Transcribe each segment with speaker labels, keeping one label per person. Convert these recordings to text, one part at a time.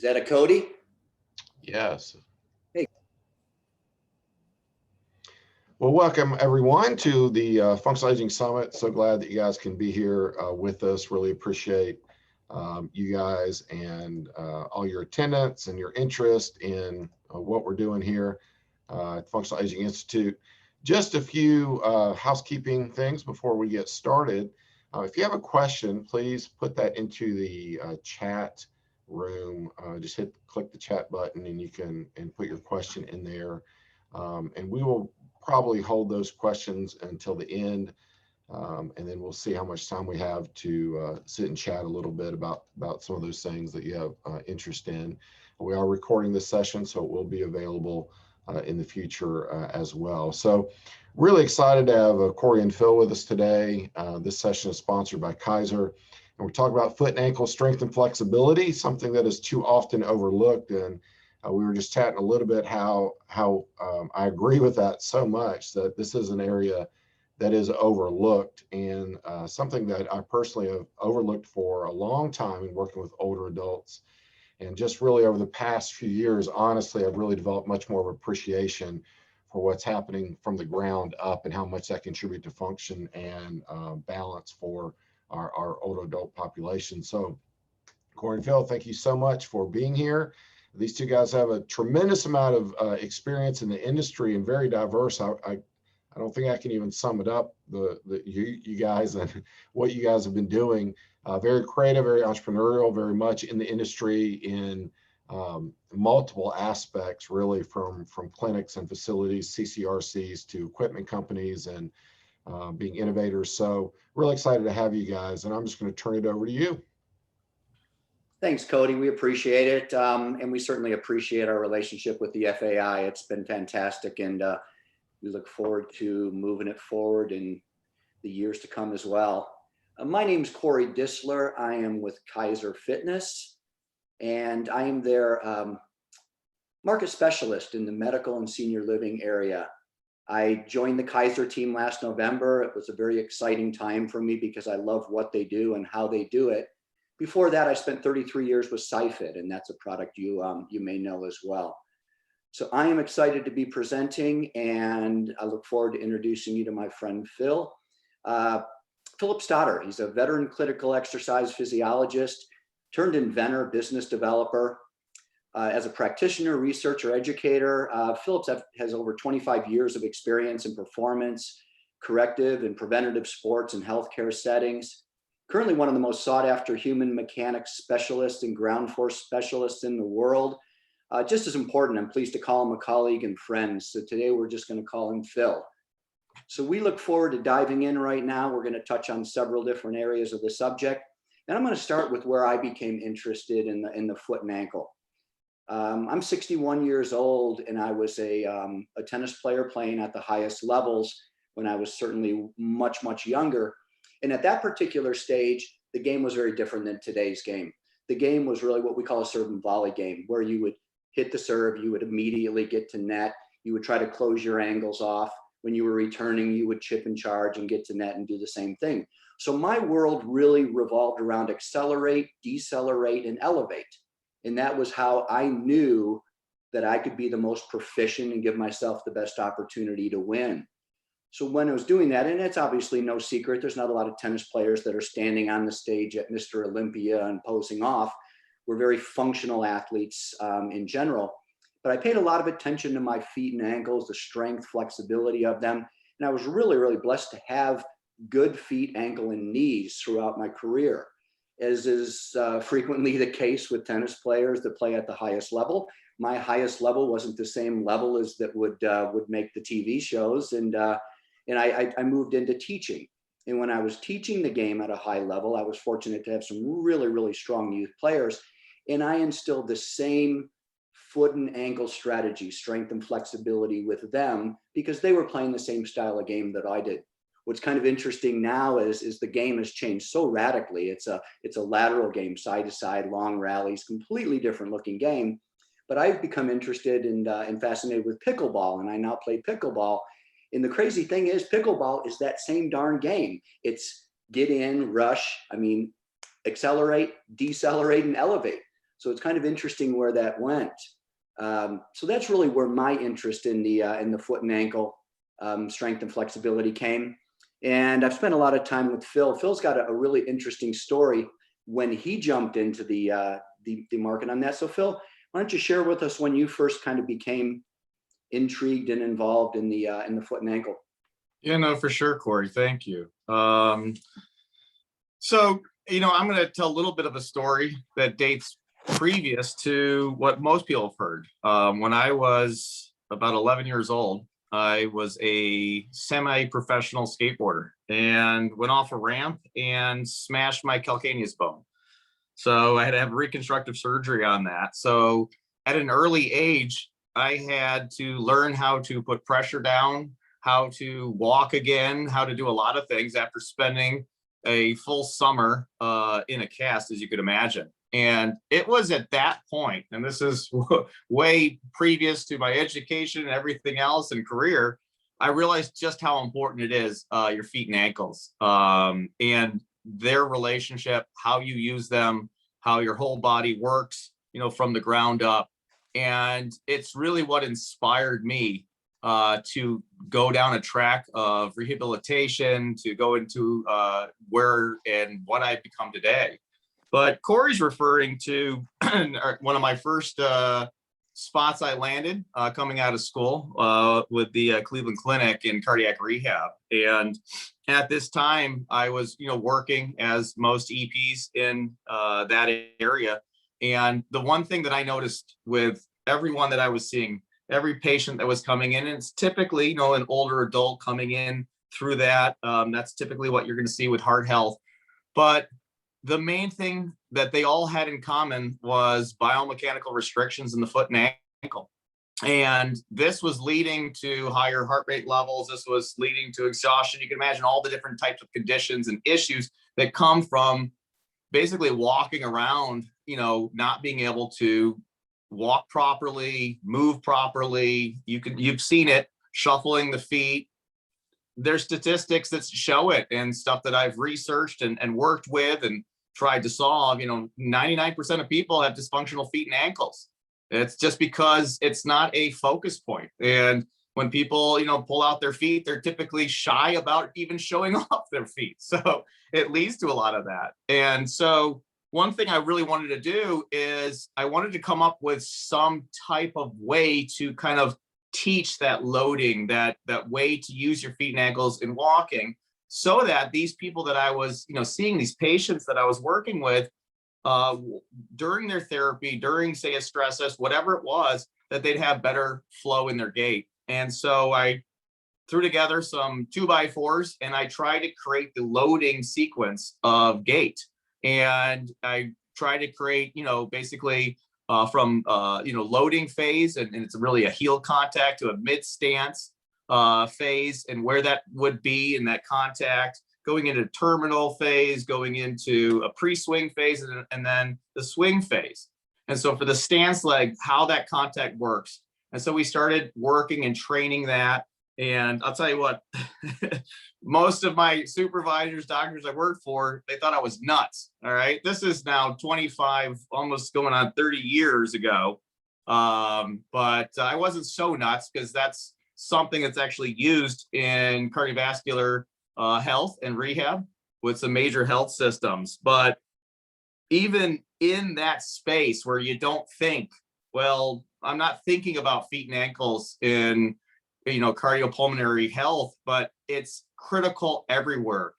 Speaker 1: Is that a Cody?
Speaker 2: Yes.
Speaker 1: Hey.
Speaker 2: Well, welcome everyone to the Functional Aging Summit. So glad that you guys can be here with us. Really appreciate you guys and all your attendance and your interest in what we're doing here at Functional Aging Institute. Just a few housekeeping things before we get started. If you have a question, please put that into the chat room. Just click the chat button and you can put your question in there. And we will probably hold those questions until the end. And then we'll see how much time we have to sit and chat a little bit about some of those things that you have interest in. We are recording this session, so it will be available in the future as well. So really excited to have Corey and Phil with us today. This session is sponsored by Kaiser, and we're talking about foot and ankle strength and flexibility, something that is too often overlooked. And we were just chatting a little bit how I agree with that so much, that this is an area that is overlooked, and something that I personally have overlooked for a long time in working with older adults. And just really over the past few years, honestly, I've really developed much more of appreciation for what's happening from the ground up and how much that contributes to function and balance for our older adult population. So Corey and Phil, thank you so much for being here. These two guys have a tremendous amount of experience in the industry and very diverse. I don't think I can even sum it up, you guys and what you guys have been doing. Very creative, very entrepreneurial, very much in the industry in multiple aspects, really from clinics and facilities, CCRCs to equipment companies, and being innovators. So really excited to have you guys, and I'm just going to turn it over to you.
Speaker 1: Thanks, Cody. We appreciate it. And we certainly appreciate our relationship with the FAI. It's been fantastic, and we look forward to moving it forward in the years to come as well. My name is Corey Disler. I am with Kaiser Fitness, and I am their market specialist in the medical and senior living area. I joined the Kaiser team last November. It was a very exciting time for me because I love what they do and how they do it. Before that, I spent 33 years with SciFit, and that's a product you may know as well. So I am excited to be presenting, and I look forward to introducing you to my friend Phil. Philip Stotter. He's a veteran clinical exercise physiologist turned inventor, business developer. As a practitioner, researcher, educator, Phillips has over 25 years of experience in performance, corrective and preventative sports and healthcare settings. Currently one of the most sought after human mechanics specialists and ground force specialists in the world. Just as important, I'm pleased to call him a colleague and friend. So today we're just going to call him Phil. So we look forward to diving in right now. We're going to touch on several different areas of the subject. And I'm going to start with where I became interested in the foot and ankle. I'm 61 years old, and I was a tennis player playing at the highest levels when I was certainly much, much younger. And at that particular stage, the game was very different than today's game. The game was really what we call a serve and volley game, where you would hit the serve, you would immediately get to net, you would try to close your angles off. When you were returning, you would chip and charge and get to net and do the same thing. So my world really revolved around accelerate, decelerate, and elevate. And that was how I knew that I could be the most proficient and give myself the best opportunity to win. So when I was doing that, and it's obviously no secret, there's not a lot of tennis players that are standing on the stage at Mr. Olympia and posing off. We're very functional athletes in general. But I paid a lot of attention to my feet and ankles, the strength, flexibility of them. And I was really, really blessed to have good feet, ankle, and knees throughout my career, as is frequently the case with tennis players that play at the highest level. My highest level wasn't the same level as that would make the TV shows. And I moved into teaching. And when I was teaching the game at a high level, I was fortunate to have some really, really strong youth players. And I instilled the same foot and ankle strategy, strength and flexibility with them, because they were playing the same style of game that I did. What's kind of interesting now is the game has changed so radically. It's a lateral game, side to side, long rallies, completely different looking game. But I've become interested and fascinated with pickleball, and I now play pickleball. And the crazy thing is, pickleball is that same darn game. It's get in, rush, accelerate, decelerate, and elevate. So it's kind of interesting where that went. So that's really where my interest in the foot and ankle strength and flexibility came. And I've spent a lot of time with Phil. Phil's got a really interesting story when he jumped into the market on that. So Phil, why don't you share with us when you first kind of became intrigued and involved in the foot and ankle?
Speaker 3: Yeah, no, for sure, Corey. Thank you. So, I'm going to tell a little bit of a story that dates previous to what most people have heard. When I was about 11 years old, I was a semi-professional skateboarder and went off a ramp and smashed my calcaneus bone. So I had to have reconstructive surgery on that. So at an early age, I had to learn how to put pressure down, how to walk again, how to do a lot of things after spending a full summer in a cast, as you could imagine. And it was at that point, and this is way previous to my education and everything else and career, I realized just how important it is, your feet and ankles, and their relationship, how you use them, how your whole body works, from the ground up. And it's really what inspired me to go down a track of rehabilitation, to go into where and what I've become today. But Corey's referring to one of my first spots I landed coming out of school with the Cleveland Clinic in cardiac rehab. And at this time, I was, working as most EPs in that area. And the one thing that I noticed with everyone that I was seeing, every patient that was coming in, and it's typically, an older adult coming in through that. That's typically what you're going to see with heart health. But the main thing that they all had in common was biomechanical restrictions in the foot and ankle. And this was leading to higher heart rate levels. This was leading to exhaustion. You can imagine all the different types of conditions and issues that come from basically walking around, not being able to walk properly, move properly. You've seen it, shuffling the feet. There's statistics that show it and stuff that I've researched and worked with and tried to solve. 99% of people have dysfunctional feet and ankles. It's just because it's not a focus point. And when people, pull out their feet, they're typically shy about even showing off their feet. So it leads to a lot of that. And so one thing I really wanted to do is I wanted to come up with some type of way to kind of teach that loading, that way to use your feet and ankles in walking, so that these people that I was, seeing, these patients that I was working with during their therapy, during, say, a stress test, whatever it was, that they'd have better flow in their gait. And so I threw together some 2x4s and I tried to create the loading sequence of gait. And I tried to create, basically from loading phase, and it's really a heel contact, to a mid stance phase, and where that would be in that contact, going into terminal phase, going into a pre-swing phase, and then the swing phase. And so for the stance leg, how that contact works. And so we started working and training that. And I'll tell you what, most of my supervisors, doctors I worked for, they thought I was nuts. All right. This is now 25, almost going on 30 years ago. But I wasn't so nuts, because that's something that's actually used in cardiovascular health and rehab with some major health systems. But even in that space where you don't think, well, I'm not thinking about feet and ankles in cardiopulmonary health, but it's critical everywhere.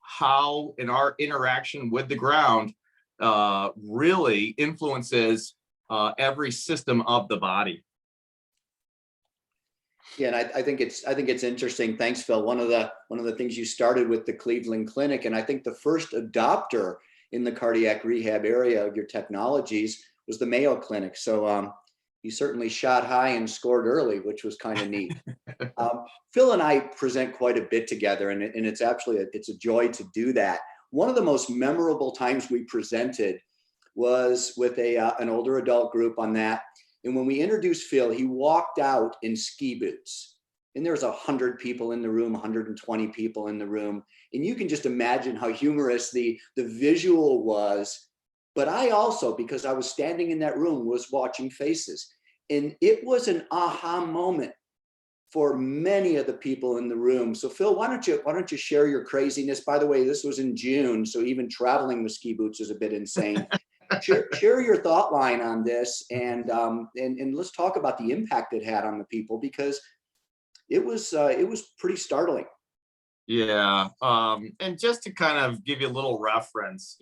Speaker 3: How in our interaction with the ground really influences every system of the body.
Speaker 1: Yeah, and I think it's interesting. Thanks, Phil. One of the things you started with the Cleveland Clinic, and I think the first adopter in the cardiac rehab area of your technologies was the Mayo Clinic. So you certainly shot high and scored early, which was kind of neat. Phil and I present quite a bit together, and it's actually it's a joy to do that. One of the most memorable times we presented was with an older adult group on that. And when we introduced Phil, he walked out in ski boots. And there's 100 people in the room, 120 people in the room. And you can just imagine how humorous the visual was But I also, because I was standing in that room, was watching faces. And it was an aha moment for many of the people in the room. So Phil, why don't you share your craziness? By the way, this was in June, so even traveling with ski boots is a bit insane. Share your thought line on this, and let's talk about the impact it had on the people, because it was pretty startling.
Speaker 3: Yeah. And just to kind of give you a little reference,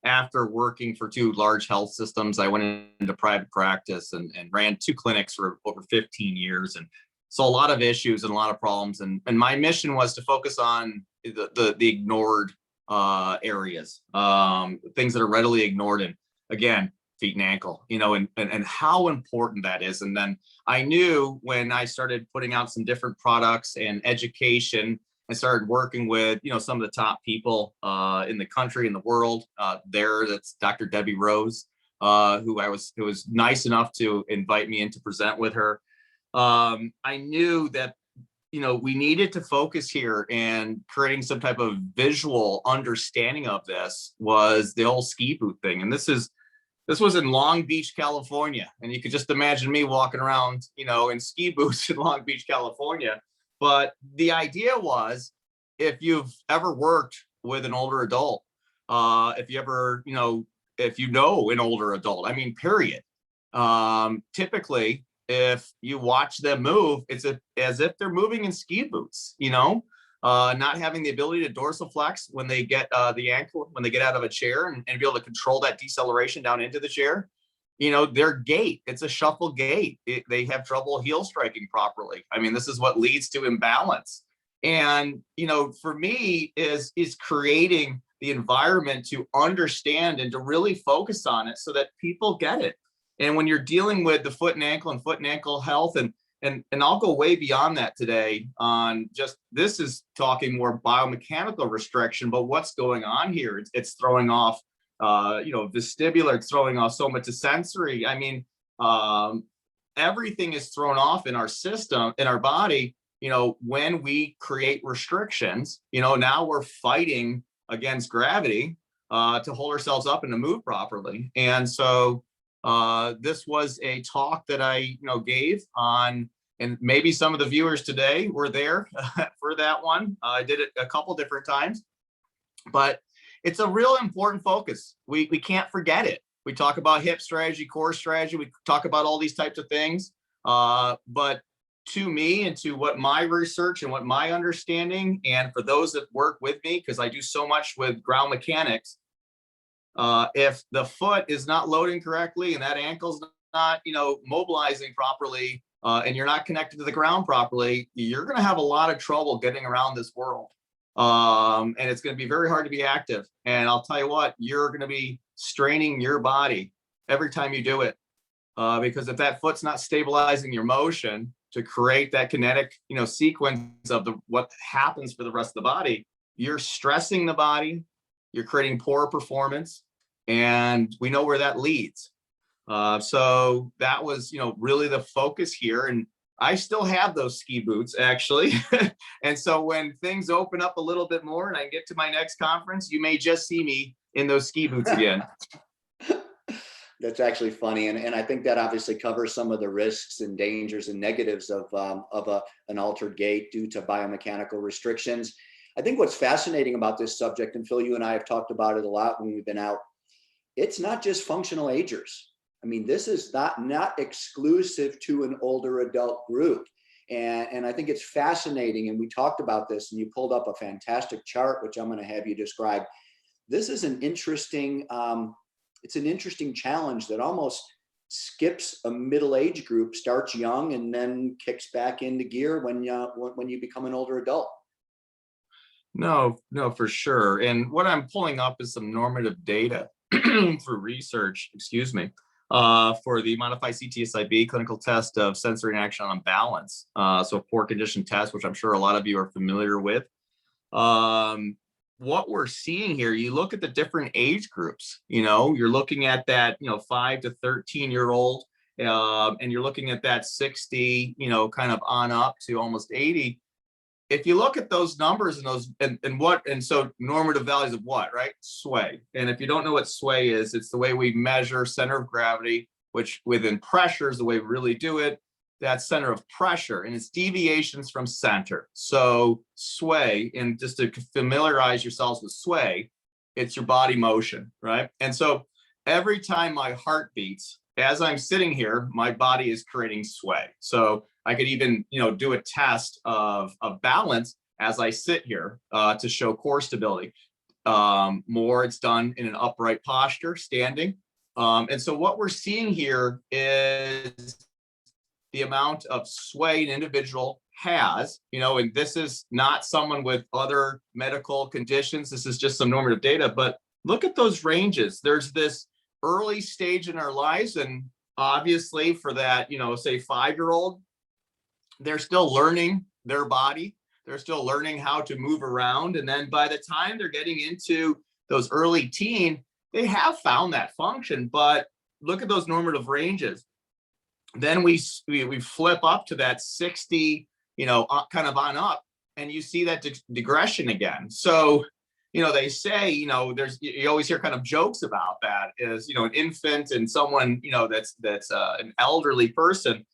Speaker 3: after working for two large health systems, I went into private practice and ran two clinics for over 15 years. And so a lot of issues and a lot of problems. And my mission was to focus on the ignored areas, things that are readily ignored. And again, feet and ankle, and how important that is. And then I knew when I started putting out some different products and education, I started working with, some of the top people in the country, in the world. That's Dr. Debbie Rose, who was nice enough to invite me in to present with her. I knew that, we needed to focus here, and creating some type of visual understanding of this was the whole ski boot thing. And this was in Long Beach, California. And you could just imagine me walking around, in ski boots in Long Beach, California. But the idea was, if you've ever worked with an older adult, if you ever, if you know an older adult, period. Typically, if you watch them move, it's as if they're moving in ski boots, not having the ability to dorsal flex when they get the ankle, when they get out of a chair, and be able to control that deceleration down into the chair. Their gait, it's a shuffle gait. They have trouble heel striking properly. This is what leads to imbalance. And, for me is creating the environment to understand and to really focus on it so that people get it. And when you're dealing with the foot and ankle health, and I'll go way beyond that today on just, this is talking more biomechanical restriction, but what's going on here? It's throwing off, vestibular, it's throwing off somatosensory. Everything is thrown off in our system, in our body, when we create restrictions. Now we're fighting against gravity to hold ourselves up and to move properly. And so this was a talk that I, gave on, and maybe some of the viewers today were there for that one. I did it a couple different times, but it's a real important focus. We can't forget it. We talk about hip strategy, core strategy. We talk about all these types of things. But to me, and to what my research and what my understanding, and for those that work with me, because I do so much with ground mechanics, if the foot is not loading correctly and that ankle's not, mobilizing properly, and you're not connected to the ground properly, you're going to have a lot of trouble getting around this world. And it's going to be very hard to be active. And I'll tell you what, you're going to be straining your body every time you do it. Because if that foot's not stabilizing your motion to create that kinetic, sequence of what happens for the rest of the body, you're stressing the body, you're creating poor performance, and we know where that leads. So that was, really the focus here. And I still have those ski boots, actually. And so when things open up a little bit more and I get to my next conference, you may just see me in those ski boots again.
Speaker 1: That's actually funny. And I think that obviously covers some of the risks and dangers and negatives of an altered gait due to biomechanical restrictions. I think what's fascinating about this subject, and Phil, you and I have talked about it a lot when we've been out, it's not just functional agers. This is not exclusive to an older adult group. And I think it's fascinating. And we talked about this, and you pulled up a fantastic chart, which I'm going to have you describe. This is an interesting, it's an interesting challenge that almost skips a middle age group, starts young, and then kicks back into gear when you become an older adult.
Speaker 3: No, for sure. And what I'm pulling up is some normative data through research, for the modified CTSIB clinical test of sensory and action on balance. So poor condition test, which I'm sure a lot of you are familiar with. What we're seeing here, you look at the different age groups, you're looking at that, 5 to 13-year-old, and you're looking at that 60, kind of on up to almost 80. if you look at those numbers and those and so normative values of what, right? Sway. And if you don't know what sway is, it's the way we measure center of gravity, which within pressure is the way we really do it. That's center of pressure, and it's deviations from center. So sway, and just to familiarize yourselves with sway, it's your body motion, right? And so every time my heart beats, as I'm sitting here, my body is creating sway. So I could even, do a test of balance as I sit here to show core stability. More it's done in an upright posture, standing. And so what we're seeing here is the amount of sway an individual has, and this is not someone with other medical conditions. This is just some normative data, but look at those ranges. There's this early stage in our lives, and obviously for that, say 5-year-old, they're still learning their body. They're still learning how to move around. And then by the time they're getting into those early teen, they have found that function, but look at those normative ranges. Then we flip up to that 60, kind of on up, and you see that digression again. So, they say, you always hear kind of jokes about that is, an infant and someone, that's an elderly person,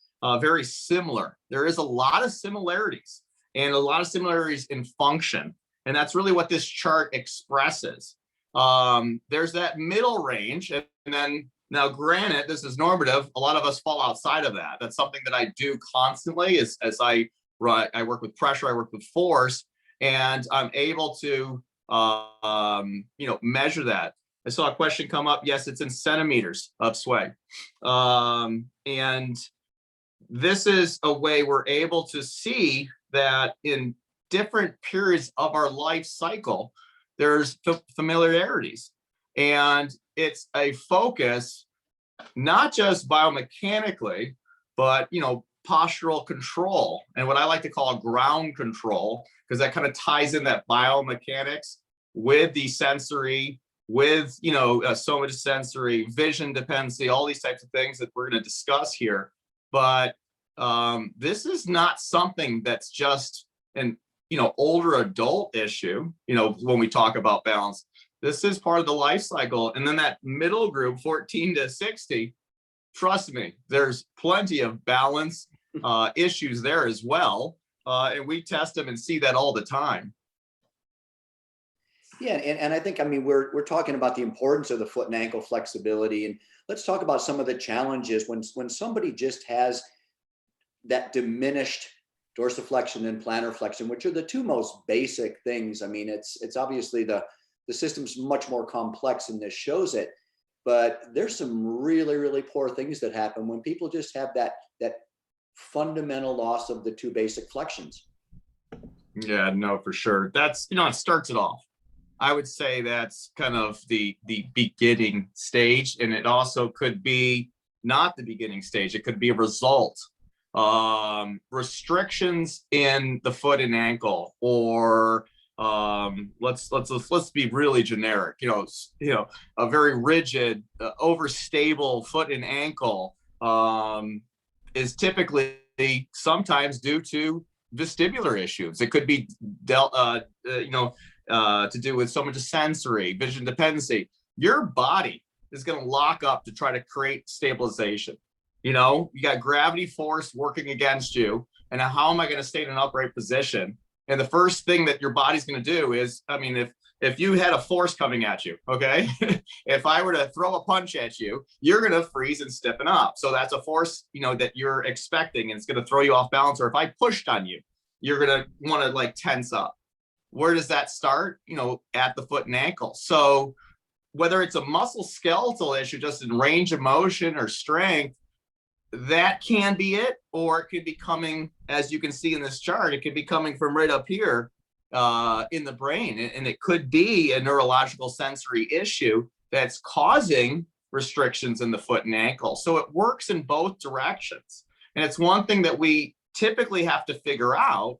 Speaker 3: very similar. There is a lot of similarities and a lot of similarities in function. And that's really what this chart expresses. There's that middle range. And then now, granted, this is normative. A lot of us fall outside of that. That's something that I do constantly as I work with pressure, I work with force, and I'm able to, measure that. I saw a question come up. Yes, it's in centimeters of sway. And this is a way we're able to see that in different periods of our life cycle, there's familiarities. And it's a focus, not just biomechanically, but, postural control, and what I like to call ground control, because that kind of ties in that biomechanics with the sensory, with, somatosensory, vision dependency, all these types of things that we're going to discuss here. But this is not something that's just an, older adult issue, when we talk about balance. This is part of the life cycle. And then that middle group, 14 to 60, trust me, there's plenty of balance issues there as well. And we test them and see that all the time.
Speaker 1: Yeah, and I think, we're talking about the importance of the foot and ankle flexibility. And let's talk about some of the challenges when somebody just has that diminished dorsiflexion and plantar flexion, which are the two most basic things. It's obviously the system's much more complex, and this shows it, but there's some really, really poor things that happen when people just have that fundamental loss of the two basic flexions.
Speaker 3: Yeah, no, for sure. That's, it starts it off. I would say that's kind of the beginning stage, and it also could be not the beginning stage. It could be a result. Restrictions in the foot and ankle, or let's be really generic. A very rigid, overstable foot and ankle is typically sometimes due to vestibular issues. It could be to do with somatosensory, vision dependency. Your body is going to lock up to try to create stabilization. You got gravity force working against you, and how am I going to stay in an upright position? And the first thing that your body's going to do is, if you had a force coming at you, okay, if I were to throw a punch at you, you're going to freeze and stiffen up. So that's a force, that you're expecting, and it's going to throw you off balance. Or if I pushed on you, you're going to want to tense up. Where does that start? At the foot and ankle. So whether it's a muscle skeletal issue, just in range of motion or strength, that can be it, or it could be coming, as you can see in this chart, it could be coming from right up here in the brain. And it could be a neurological sensory issue that's causing restrictions in the foot and ankle. So it works in both directions. And it's one thing that we typically have to figure out,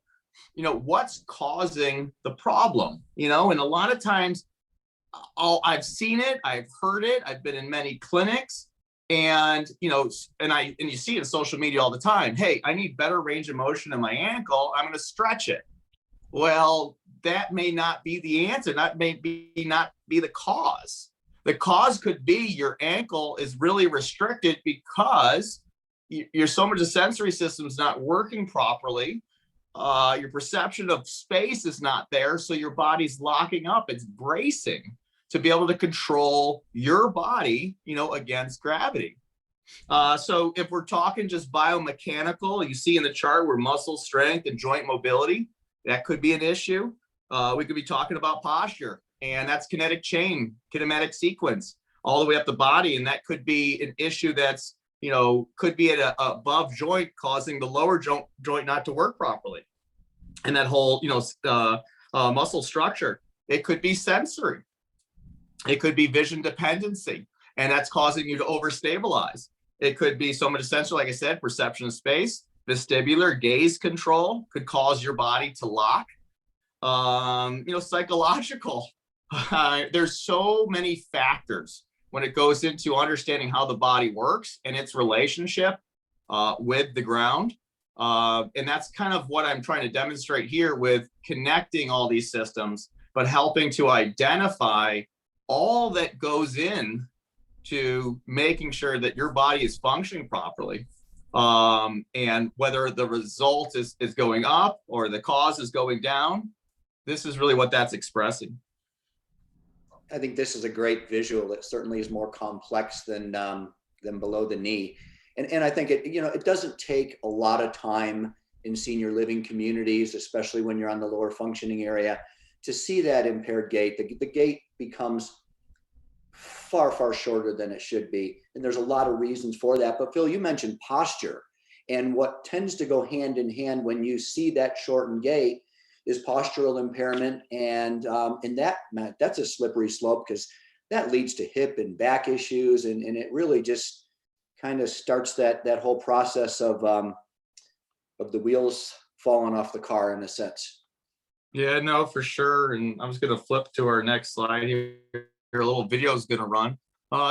Speaker 3: what's causing the problem, and a lot of times I've seen it, I've heard it, I've been in many clinics, and you see it in social media all the time. Hey, I need better range of motion in my ankle. I'm going to stretch it. Well, that may not be the answer. That may be not be the cause. The cause could be your ankle is really restricted because your somatosensory system is not working properly. Your perception of space is not there, so your body's locking up. It's bracing to be able to control your body, against gravity. So if we're talking just biomechanical, you see in the chart where muscle strength and joint mobility, that could be an issue. We could be talking about posture, and that's kinetic chain, kinematic sequence, all the way up the body. And that could be an issue that's, could be at a above joint, causing the lower joint not to work properly. And that whole, muscle structure. It could be sensory. It could be vision dependency, and that's causing you to overstabilize. It could be somatosensory, like I said, perception of space. Vestibular, gaze control could cause your body to lock. Psychological. There's so many factors when it goes into understanding how the body works and its relationship with the ground. And that's kind of what I'm trying to demonstrate here with connecting all these systems, but helping to identify all that goes in to making sure that your body is functioning properly. And whether the result is going up or the cause is going down, this is really what that's expressing.
Speaker 1: I think this is a great visual. It certainly is more complex than below the knee. And I think it doesn't take a lot of time in senior living communities, especially when you're on the lower functioning area, to see that impaired gait. The gait becomes far, far shorter than it should be. And there's a lot of reasons for that. But Phil, you mentioned posture. And what tends to go hand in hand when you see that shortened gait is postural impairment. And that's a slippery slope, because that leads to hip and back issues. And it really just kind of starts that whole process of the wheels falling off the car, in a sense.
Speaker 3: Yeah, no, for sure. And I'm just going to flip to our next slide here. A little video is going to run.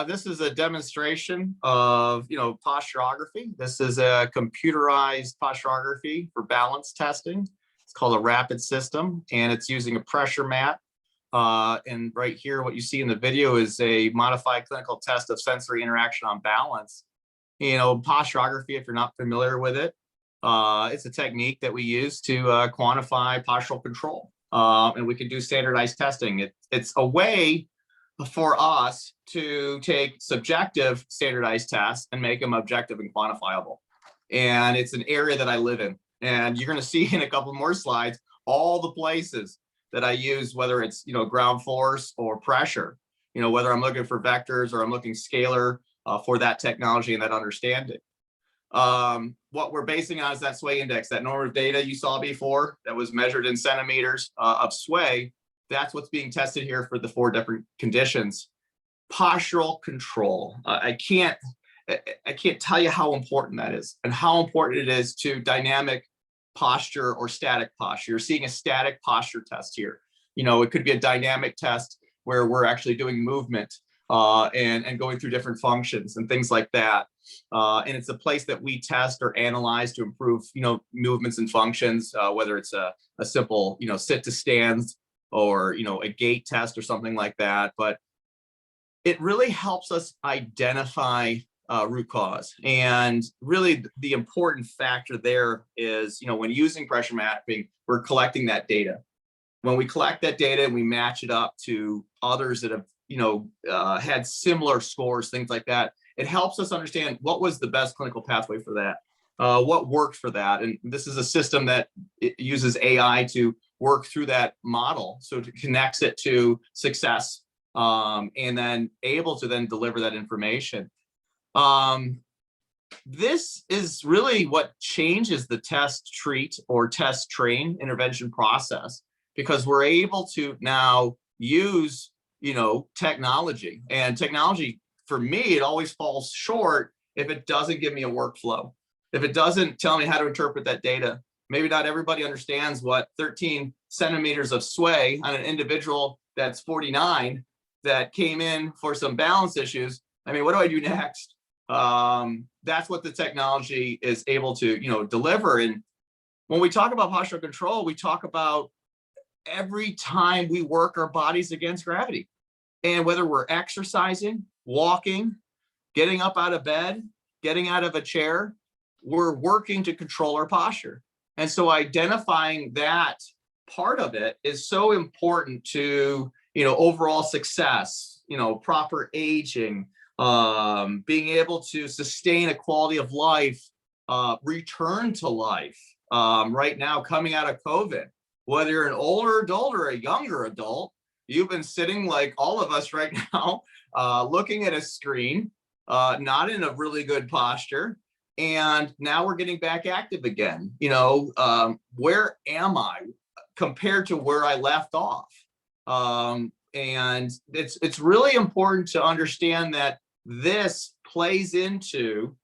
Speaker 3: This is a demonstration of, postureography. This is a computerized postureography for balance testing. It's called a rapid system, and it's using a pressure mat. And right here, what you see in the video is a modified clinical test of sensory interaction on balance. Postureography, if you're not familiar with it, it's a technique that we use to quantify postural control. And we can do standardized testing. It's a way for us to take subjective standardized tests and make them objective and quantifiable. And it's an area that I live in. And you're going to see in a couple more slides all the places that I use, whether it's ground force or pressure, whether I'm looking for vectors or I'm looking scalar for that technology and that understanding. What we're basing on is that sway index, that normative data you saw before that was measured in centimeters of sway. That's what's being tested here for the 4 different conditions. Postural control. I can't tell you how important that is, and how important it is to dynamic posture or static posture. You're seeing a static posture test here. It could be a dynamic test where we're actually doing movement and going through different functions and things like that. And it's a place that we test or analyze to improve, movements and functions, whether it's a simple, sit to stands, or a gait test or something like that. But it really helps us identify root cause. And really the important factor there is, when using pressure mapping, we're collecting that data. When we collect that data and we match it up to others that have had similar scores, things like that, it helps us understand what was the best clinical pathway for that, what worked for that. And this is a system that uses AI to work through that model, so it connects it to success, and then able to then deliver that information. This is really what changes the test treat or test train intervention process, because we're able to now use technology. And technology, for me, it always falls short if it doesn't give me a workflow, if it doesn't tell me how to interpret that data. Maybe not everybody understands what 13 centimeters of sway on an individual that's 49 that came in for some balance issues. I mean, what do I do next? That's what the technology is able to, deliver. And when we talk about postural control, we talk about every time we work our bodies against gravity. And whether we're exercising, walking, getting up out of bed, getting out of a chair, we're working to control our posture. And so identifying that part of it is so important to, overall success, proper aging, being able to sustain a quality of life, return to life. Right now, coming out of COVID, whether you're an older adult or a younger adult, you've been sitting like all of us right now, looking at a screen, not in a really good posture. And now we're getting back active again. Where am I compared to where I left off? And it's really important to understand that this plays into,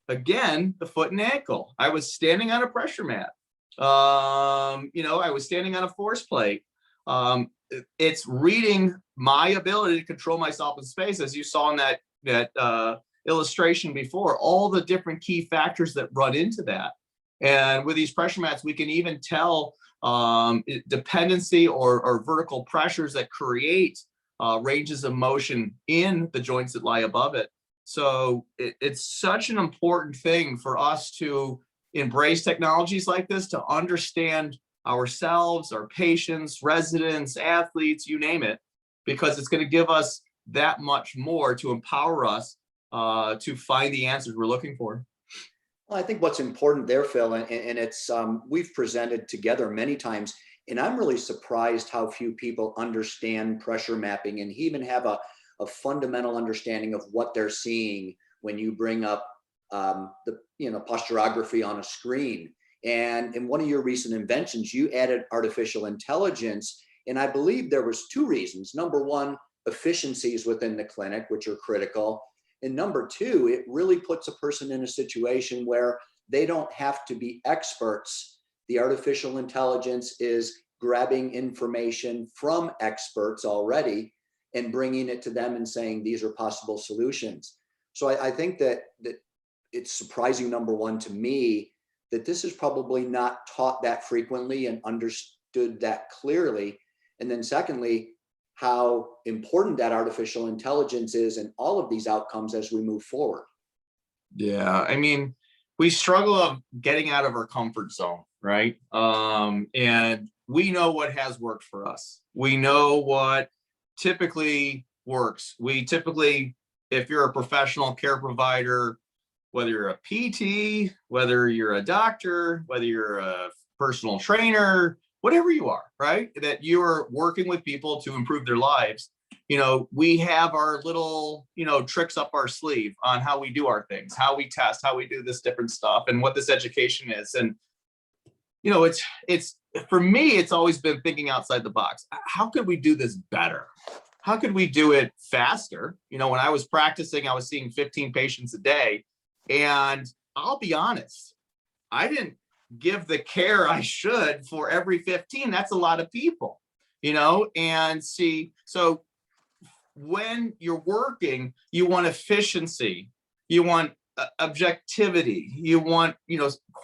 Speaker 3: again, the foot and ankle. I was standing on a pressure mat. I was standing on a force plate. It's reading my ability to control myself in space, as you saw in that illustration before, all the different key factors that run into that. And with these pressure mats, we can even tell dependency or vertical pressures that create ranges of motion in the joints that lie above it. So it's such an important thing for us to embrace technologies like this, to understand ourselves, our patients, residents, athletes, you name it, because it's going to give us that much more to empower us to find the answers we're looking for.
Speaker 1: Well, I think what's important there, Phil, and it's we've presented together many times, and I'm really surprised how few people understand pressure mapping and even have a fundamental understanding of what they're seeing when you bring up the postureography on a screen. And in one of your recent inventions, you added artificial intelligence, and I believe there was two reasons. Number one, efficiencies within the clinic, which are critical. And number two, it really puts a person in a situation where they don't have to be experts. The artificial intelligence is grabbing information from experts already and bringing it to them and saying, these are possible solutions. So I think that it's surprising, number one, to me, that this is probably not taught that frequently and understood that clearly. And then secondly, how important that artificial intelligence is in all of these outcomes as we move forward.
Speaker 3: Yeah, I mean, we struggle of getting out of our comfort zone, right? And we know what has worked for us. We know what typically works. We typically, if you're a professional care provider, whether you're a PT, whether you're a doctor, whether you're a personal trainer, whatever you are, right? That you're working with people to improve their lives. We have our little, tricks up our sleeve on how we do our things, how we test, how we do this different stuff, and what this education is. And, it's for me, it's always been thinking outside the box. How could we do this better? How could we do it faster? When I was practicing, I was seeing 15 patients a day. And I'll be honest, I didn't give the care I should for every 15. That's a lot of people, and so when you're working, you want efficiency, you want objectivity, you want,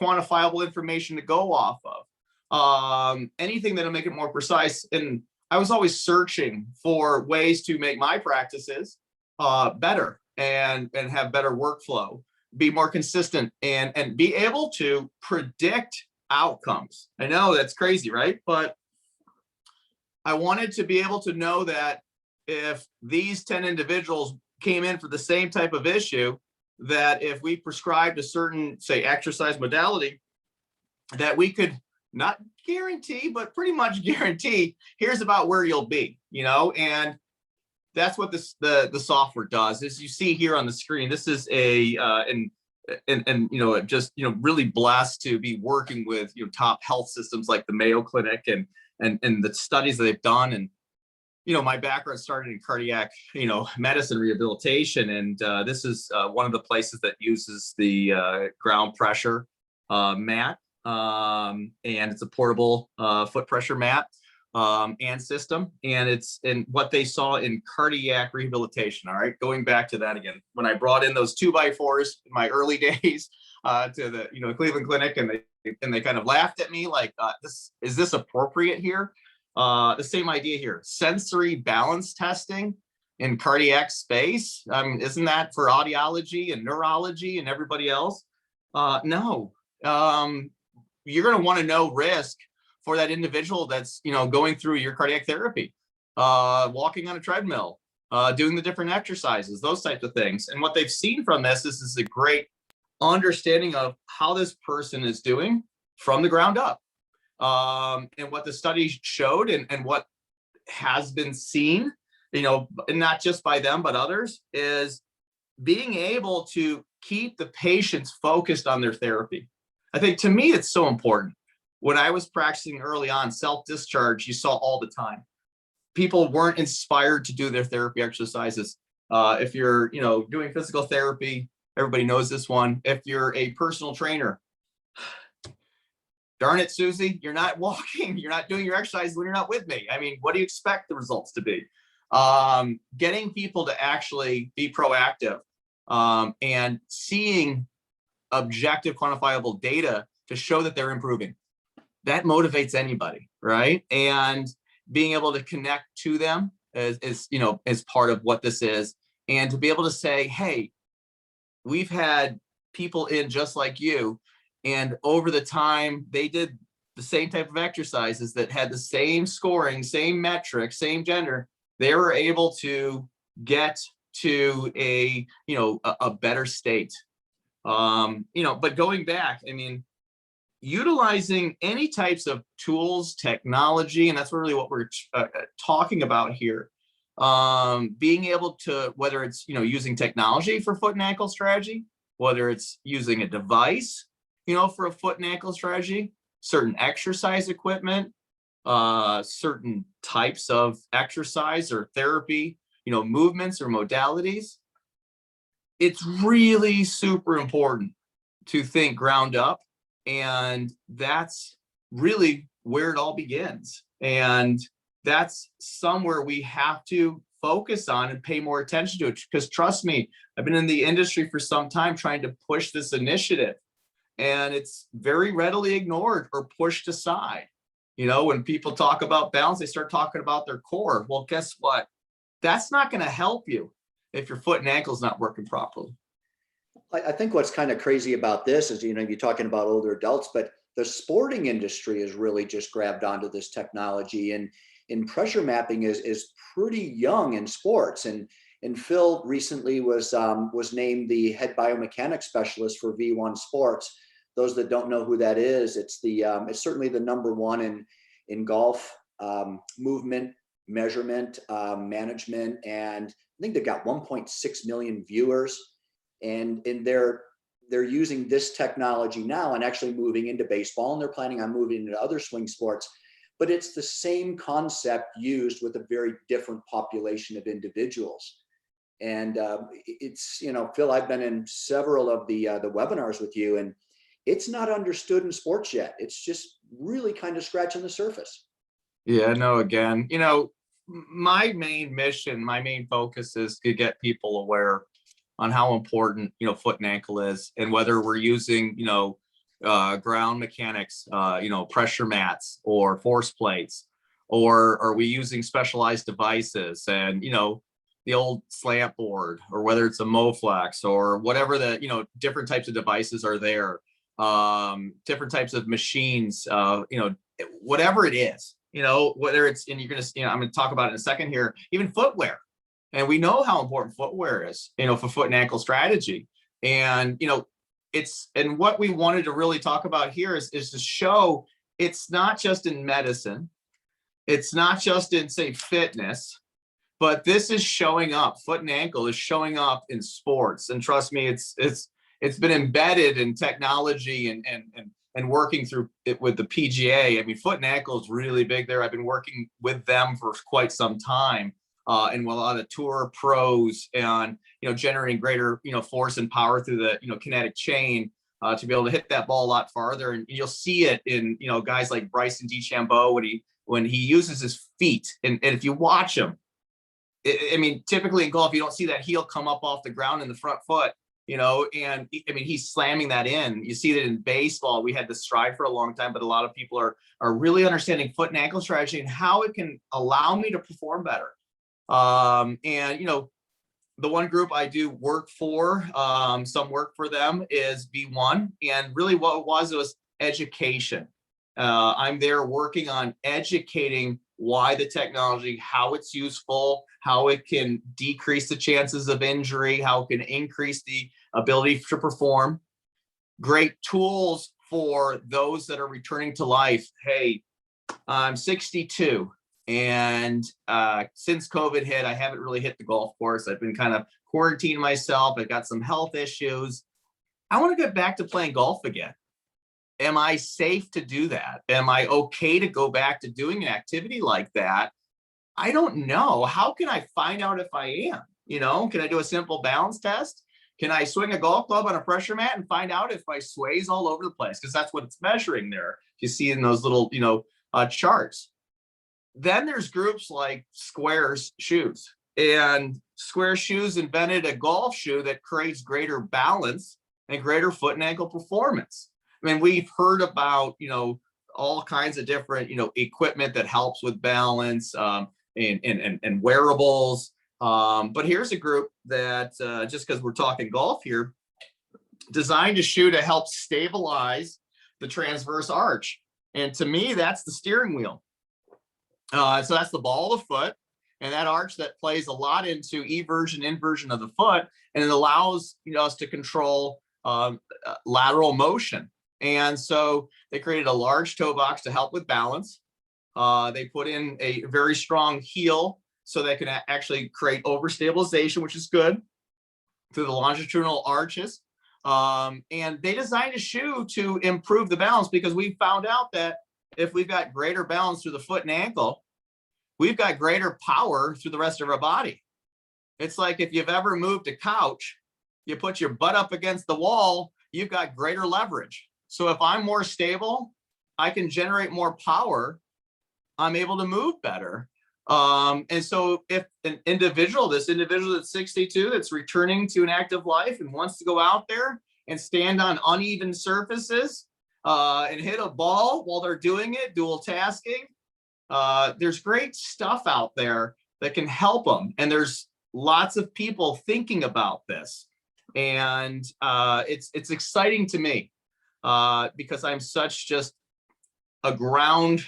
Speaker 3: quantifiable information to go off of, anything that'll make it more precise. And I was always searching for ways to make my practices better and have better workflow, be more consistent, and be able to predict outcomes. I know that's crazy, right? But I wanted to be able to know that if these 10 individuals came in for the same type of issue, that if we prescribed a certain, say, exercise modality, that we could not guarantee, but pretty much guarantee, here's about where you'll be, and that's what the software does. As you see here on the screen, this is really blessed to be working with top health systems like the Mayo Clinic and the studies that they've done. And my background started in cardiac medicine rehabilitation, and this is one of the places that uses the ground pressure mat, and it's a portable foot pressure mat and system, and it's in what they saw in cardiac rehabilitation. All right, going back to that again, when I brought in those 2x4s in my early days to the Cleveland Clinic, and they kind of laughed at me like, is this appropriate here? The same idea here, sensory balance testing in cardiac space. I mean, isn't that for audiology and neurology and everybody else? No. You're going to want to know risk for that individual that's, going through your cardiac therapy, walking on a treadmill, doing the different exercises, those types of things. And what they've seen from this is a great understanding of how this person is doing from the ground up. And what the study showed and what has been seen, not just by them, but others, is being able to keep the patients focused on their therapy. I think to me, it's so important. When I was practicing early on, self-discharge, you saw all the time. People weren't inspired to do their therapy exercises. If you're, doing physical therapy, everybody knows this one. If you're a personal trainer, darn it, Susie, you're not walking, you're not doing your exercise when you're not with me. I mean, what do you expect the results to be? Getting people to actually be proactive and seeing objective quantifiable data to show that they're improving. That motivates anybody, right? And being able to connect to them is part of what this is. And to be able to say, hey, we've had people in just like you, and over the time they did the same type of exercises that had the same scoring, same metric, same gender, they were able to get to a better state. But going back, I mean, utilizing any types of tools, technology, and that's really what we're talking about here. Being able to, whether it's, using technology for foot and ankle strategy, whether it's using a device, for a foot and ankle strategy, certain exercise equipment, certain types of exercise or therapy, movements or modalities. It's really super important to think ground up. And that's really where it all begins. And that's somewhere we have to focus on and pay more attention to it. Because trust me, I've been in the industry for some time trying to push this initiative, and it's very readily ignored or pushed aside. When people talk about balance, they start talking about their core. Well, guess what? That's not going to help you if your foot and ankle is not working properly.
Speaker 1: I think what's kind of crazy about this is, you're talking about older adults, but the sporting industry has really just grabbed onto this technology, and pressure mapping is pretty young in sports. And Phil recently was named the head biomechanics specialist for V1 Sports. Those that don't know who that is, it's certainly the number one in golf movement, measurement, management, and I think they've got 1.6 million viewers. And they're using this technology now and actually moving into baseball, and they're planning on moving into other swing sports. But it's the same concept used with a very different population of individuals. And it's, Phil, I've been in several of the webinars with you, and it's not understood in sports yet. It's just really kind of scratching the surface.
Speaker 3: Yeah, no, again, my main mission, my main focus is to get people aware on how important, foot and ankle is, and whether we're using, ground mechanics, pressure mats or force plates, or are we using specialized devices and, the old slant board, or whether it's a Moflex or whatever the, different types of devices are there, different types of machines, whatever it is, whether it's, and you're going to, I'm going to talk about it in a second here, even footwear. And we know how important footwear is, for foot and ankle strategy. And, and what we wanted to really talk about here is to show it's not just in medicine. It's not just in, say, fitness, but this is showing up. Foot and ankle is showing up in sports. And trust me, it's been embedded in technology and working through it with the PGA. I mean, foot and ankle is really big there. I've been working with them for quite some time. And with a lot of tour pros and, generating greater, force and power through the, kinetic chain to be able to hit that ball a lot farther. And you'll see it in, guys like Bryson DeChambeau when he uses his feet. And if you watch him, I mean, typically in golf, you don't see that heel come up off the ground in the front foot. and I mean, he's slamming that in. You see that in baseball, we had the stride for a long time, but a lot of people are really understanding foot and ankle strategy and how it can allow me to perform better. And the one group I do work for, some work for them, is V1. And really what it was education. I'm there working on educating why the technology, how it's useful, how it can decrease the chances of injury, how it can increase the ability to perform. Great tools for those that are returning to life. Hey, I'm 62. And since COVID hit, I haven't really hit the golf course. I've been kind of quarantining myself. I've got some health issues. I want to get back to playing golf again. Am I safe to do that? Am I okay to go back to doing an activity like that? I don't know. How can I find out if I am? Can I do a simple balance test? Can I swing a golf club on a pressure mat and find out if my sway's all over the place? Because that's what it's measuring there. You see in those little, charts. Then there's groups like Square's shoes, and Square Shoes invented a golf shoe that creates greater balance and greater foot and ankle performance. I mean, we've heard about, all kinds of different, equipment that helps with balance, and wearables. But here's a group that, just because we're talking golf here, designed a shoe to help stabilize the transverse arch. And to me, that's the steering wheel. So that's the ball of the foot, and that arch that plays a lot into eversion, inversion of the foot, and it allows us to control lateral motion. And so they created a large toe box to help with balance. They put in a very strong heel so they can actually create overstabilization, which is good, through the longitudinal arches. And they designed a shoe to improve the balance, because we found out that if we've got greater balance through the foot and ankle, we've got greater power through the rest of our body. It's like if you've ever moved a couch, you put your butt up against the wall, you've got greater leverage. So if I'm more stable, I can generate more power. I'm able to move better. And so if this individual that's 62, that's returning to an active life and wants to go out there and stand on uneven surfaces and hit a ball while they're doing it, dual tasking, there's great stuff out there that can help them. And there's lots of people thinking about this. And it's exciting to me because I'm such just a ground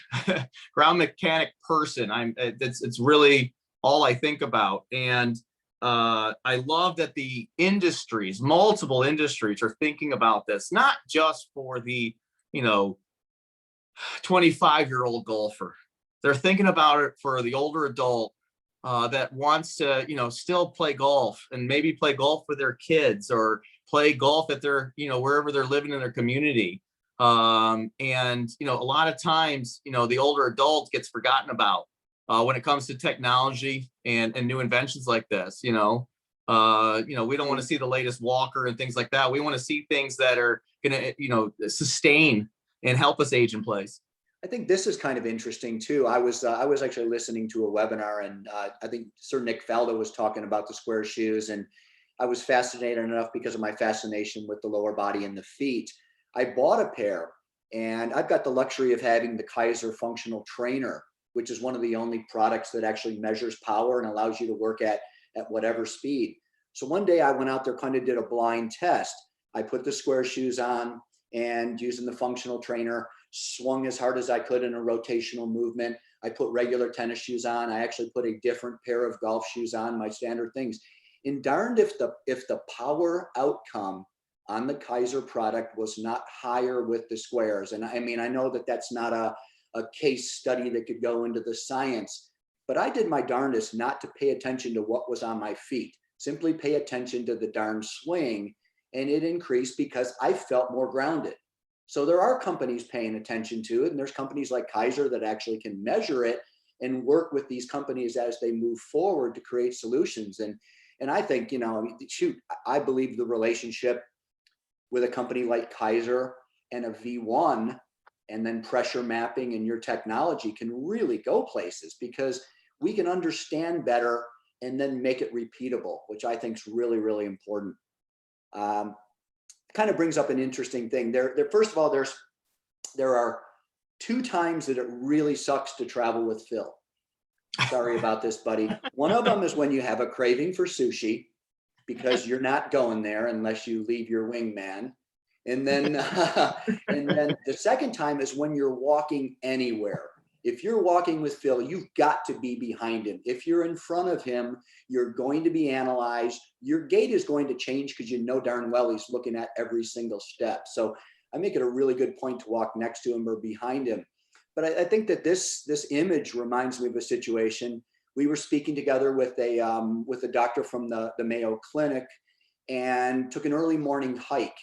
Speaker 3: mechanic person. It's really all I think about. And I love that the industries, multiple industries, are thinking about this, not just for the 25-year-old golfer. They're thinking about it for the older adult that wants to still play golf, and maybe play golf with their kids, or play golf at their wherever they're living in their community. And a lot of times the older adult gets forgotten about when it comes to technology and new inventions like this. We don't want to see the latest walker and things like that. We want to see things that are going to sustain and help us age in place.
Speaker 1: I think this is kind of interesting too. I was actually listening to a webinar, and I think Sir Nick Faldo was talking about the Square shoes, and I was fascinated enough because of my fascination with the lower body and the feet. I bought a pair, and I've got the luxury of having the Kaiser functional trainer, which is one of the only products that actually measures power and allows you to work at whatever speed. So one day I went out there, kind of did a blind test. I put the Square shoes on, and using the functional trainer, swung as hard as I could in a rotational movement. I put regular tennis shoes on. I actually put a different pair of golf shoes on, my standard things. And darned if the power outcome on the Kaiser product was not higher with the Squares. And I mean, I know that that's not a case study that could go into the science, but I did my darndest not to pay attention to what was on my feet. Simply pay attention to the darn swing, and it increased because I felt more grounded. So there are companies paying attention to it, and there's companies like Kaiser that actually can measure it and work with these companies as they move forward to create solutions. And I think, I believe the relationship with a company like Kaiser and a V1, and then pressure mapping and your technology, can really go places, because we can understand better and then make it repeatable, which I think is really, really important. kind of brings up an interesting thing. First of all, there are 2 times that it really sucks to travel with Phil. Sorry about this, buddy. One of them is when you have a craving for sushi, because you're not going there unless you leave your wingman. And then the second time is when you're walking anywhere. If you're walking with Phil, you've got to be behind him. If you're in front of him, you're going to be analyzed. Your gait is going to change because you know darn well he's looking at every single step. So I make it a really good point to walk next to him or behind him. But I think that this image reminds me of a situation. We were speaking together with a doctor from the Mayo Clinic and took an early morning hike.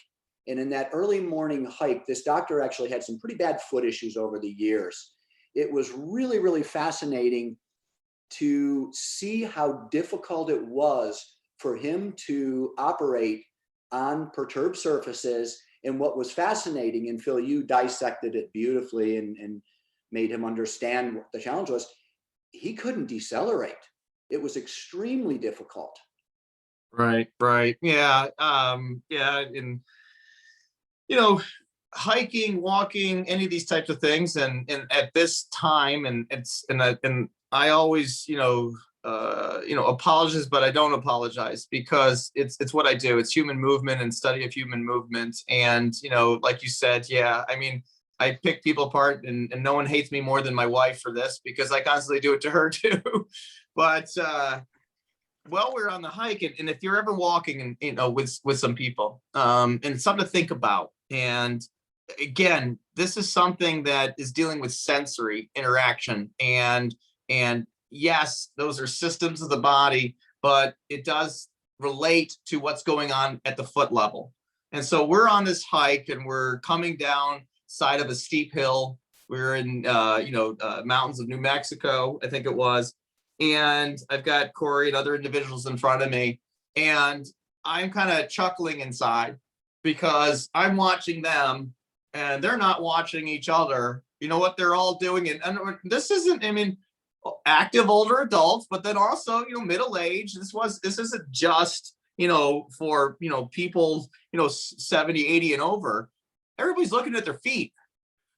Speaker 1: And in that early morning hike, this doctor actually had some pretty bad foot issues over the years. It was really, really fascinating to see how difficult it was for him to operate on perturbed surfaces. And what was fascinating, and Phil, you dissected it beautifully and made him understand what the challenge was, he couldn't decelerate. It was extremely difficult.
Speaker 3: Right. Yeah. Yeah. And, hiking, walking, any of these types of things. And at this time, and I always, apologize, but I don't apologize, because it's what I do. It's human movement and study of human movement. And, like you said, yeah, I mean, I pick people apart, and no one hates me more than my wife for this, because I constantly do it to her too. But while we're on the hike, and if you're ever walking and with some people, and something to think about. And again, this is something that is dealing with sensory interaction, and yes, those are systems of the body, but it does relate to what's going on at the foot level. And so we're on this hike, and we're coming down side of a steep hill. We're in mountains of New Mexico, I think it was. And I've got Corey and other individuals in front of me, and I'm kind of chuckling inside, because I'm watching them and they're not watching each other. You know what they're all doing? And this isn't, I mean, active older adults, but then also, middle age. This isn't just, for, people, 70, 80 and over. Everybody's looking at their feet.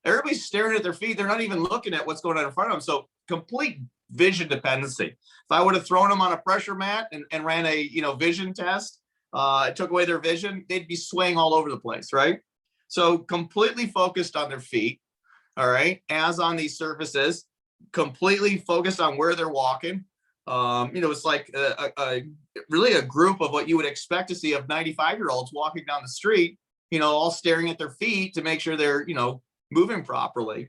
Speaker 3: Everybody's staring at their feet. They're not even looking at what's going on in front of them. So complete vision dependency. If I would have thrown them on a pressure mat and ran a, vision test, it took away their vision, they'd be swaying all over the place, right? So completely focused on their feet, all right, as on these surfaces, completely focused on where they're walking. It's like really a group of what you would expect to see of 95-year-olds walking down the street, all staring at their feet to make sure they're, moving properly.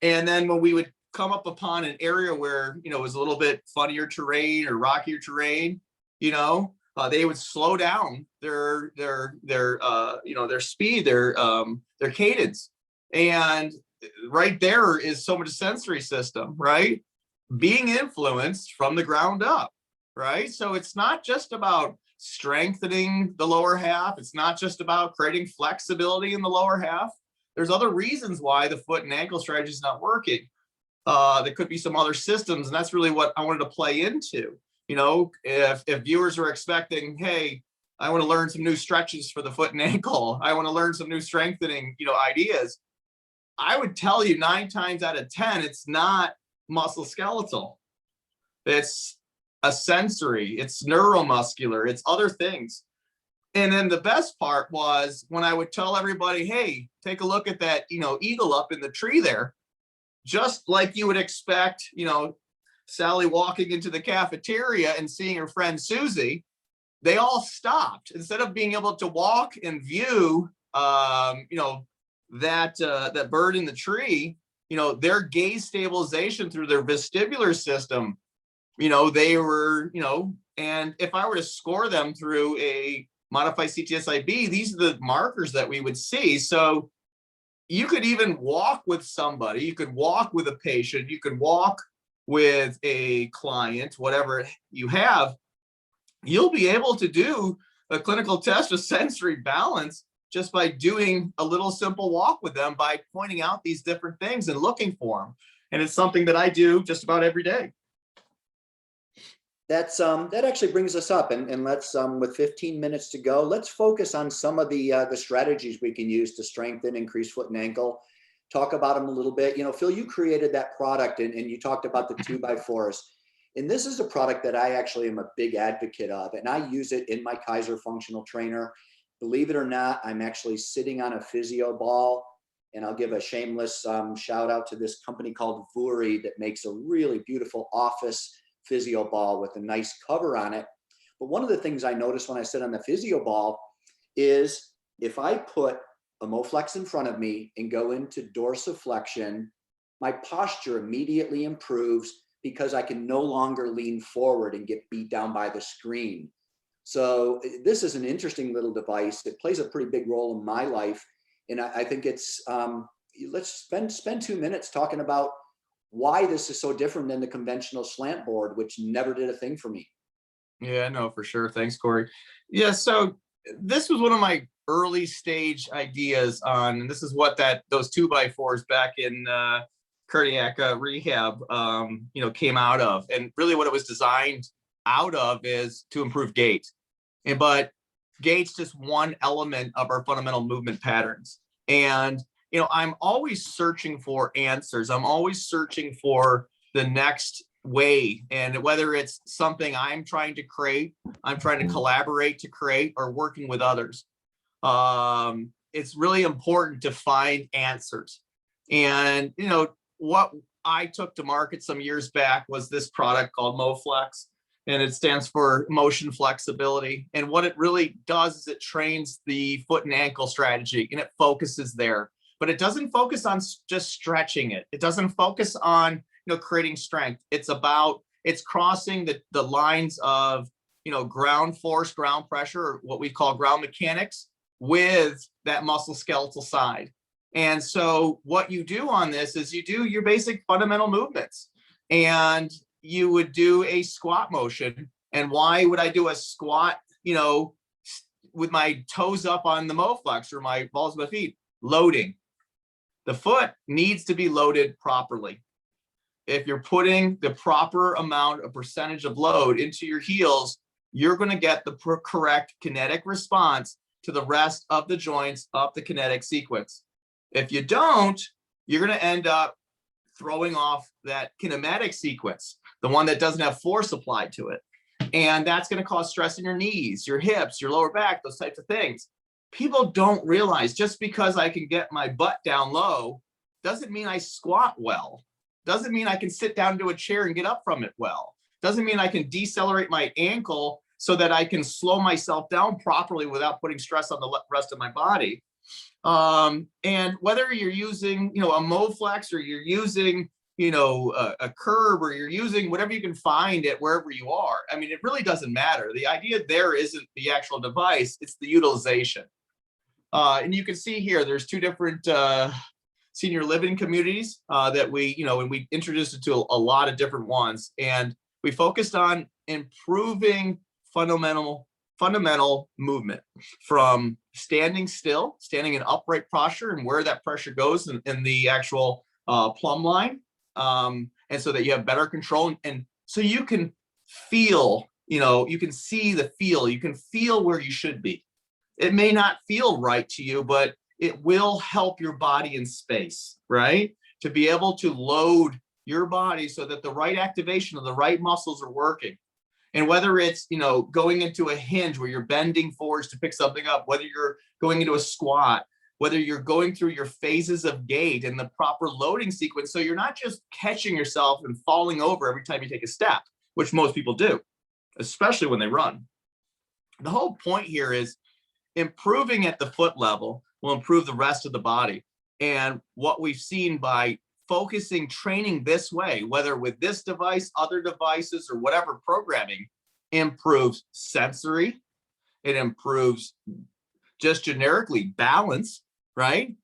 Speaker 3: And then when we would come up upon an area where, it was a little bit funnier terrain or rockier terrain, they would slow down their speed, their cadence. And right there is so much sensory system, right? Being influenced from the ground up, right? So it's not just about strengthening the lower half. It's not just about creating flexibility in the lower half. There's other reasons why the foot and ankle strategy is not working. There could be some other systems, and that's really what I wanted to play into. If viewers are expecting, hey, I want to learn some new stretches for the foot and ankle, I want to learn some new strengthening, ideas, I would tell you 9 times out of 10, it's not musculoskeletal. It's a sensory, it's neuromuscular, it's other things. And then the best part was when I would tell everybody, hey, take a look at that, eagle up in the tree there. Just like you would expect, Sally walking into the cafeteria and seeing her friend Susie, they all stopped. Instead of being able to walk and view, that bird in the tree, their gaze stabilization through their vestibular system, they were, and if I were to score them through a modified CTSIB, these are the markers that we would see. So you could even walk with somebody, you could walk with a patient, you could walk with a client, whatever you have, you'll be able to do a clinical test of sensory balance just by doing a little simple walk with them, by pointing out these different things and looking for them. And it's something that I do just about every day.
Speaker 1: that actually brings us up, and let's with 15 minutes to go, let's focus on some of the strategies we can use to strengthen, increase foot and ankle. Talk about them a little bit. You know, Phil, you created that product, and you talked about the 2x4s. And this is a product that I actually am a big advocate of, and I use it in my Kaiser functional trainer. Believe it or not, I'm actually sitting on a physio ball, and I'll give a shameless shout out to this company called Vuri that makes a really beautiful office physio ball with a nice cover on it. But one of the things I notice when I sit on the physio ball is if I put a Moflex in front of me and go into dorsal flexion, my posture immediately improves because I can no longer lean forward and get beat down by the screen. So this is an interesting little device. It plays a pretty big role in my life. And I think it's, let's spend 2 minutes talking about why this is so different than the conventional slant board, which never did a thing for me.
Speaker 3: Yeah, no, for sure. Thanks, Corey. Yeah, so this was one of my early stage ideas on, and this is what those 2x4s back in cardiac rehab, came out of. And really what it was designed out of is to improve gait. But gait's just one element of our fundamental movement patterns. And, I'm always searching for answers. I'm always searching for the next way. And whether it's something I'm trying to create, I'm trying to collaborate to create, or working with others, it's really important to find answers. And, what I took to market some years back was this product called Moflex, and it stands for motion flexibility. And what it really does is it trains the foot and ankle strategy, and it focuses there. But it doesn't focus on just stretching it. It doesn't focus on creating strength. It's crossing the lines of ground force, ground pressure, or what we call ground mechanics, with that muscle skeletal side. And so what you do on this is you do your basic fundamental movements, and you would do a squat motion. And why would I do a squat, with my toes up on the Moflex or my balls of my feet? Loading. The foot needs to be loaded properly. If you're putting the proper amount of percentage of load into your heels, you're going to get the correct kinetic response to the rest of the joints of the kinetic sequence. If you don't, you're going to end up throwing off that kinematic sequence, the one that doesn't have force applied to it. And that's going to cause stress in your knees, your hips, your lower back, those types of things. People don't realize just because I can get my butt down low doesn't mean I squat well. Doesn't mean I can sit down into a chair and get up from it well. Doesn't mean I can decelerate my ankle so that I can slow myself down properly without putting stress on the rest of my body. And whether you're using, a Moflex, or you're using, a curb, or you're using whatever you can find at wherever you are, I mean, it really doesn't matter. The idea there isn't the actual device, it's the utilization. And you can see here, there's two different senior living communities that we, and we introduced it to a lot of different ones. And we focused on improving fundamental movement, from standing still, standing in upright posture, and where that pressure goes in the actual plumb line. And so that you have better control. And so you can feel, you can see the feel, you can feel where you should be. It may not feel right to you, but it will help your body in space, right? To be able to load your body so that the right activation of the right muscles are working. And whether it's, going into a hinge where you're bending forwards to pick something up, whether you're going into a squat, whether you're going through your phases of gait and the proper loading sequence. So you're not just catching yourself and falling over every time you take a step, which most people do, especially when they run. The whole point here is improving at the foot level will improve the rest of the body. And what we've seen by focusing training this way, whether with this device, other devices, or whatever programming, improves sensory, it improves just generically balance, right?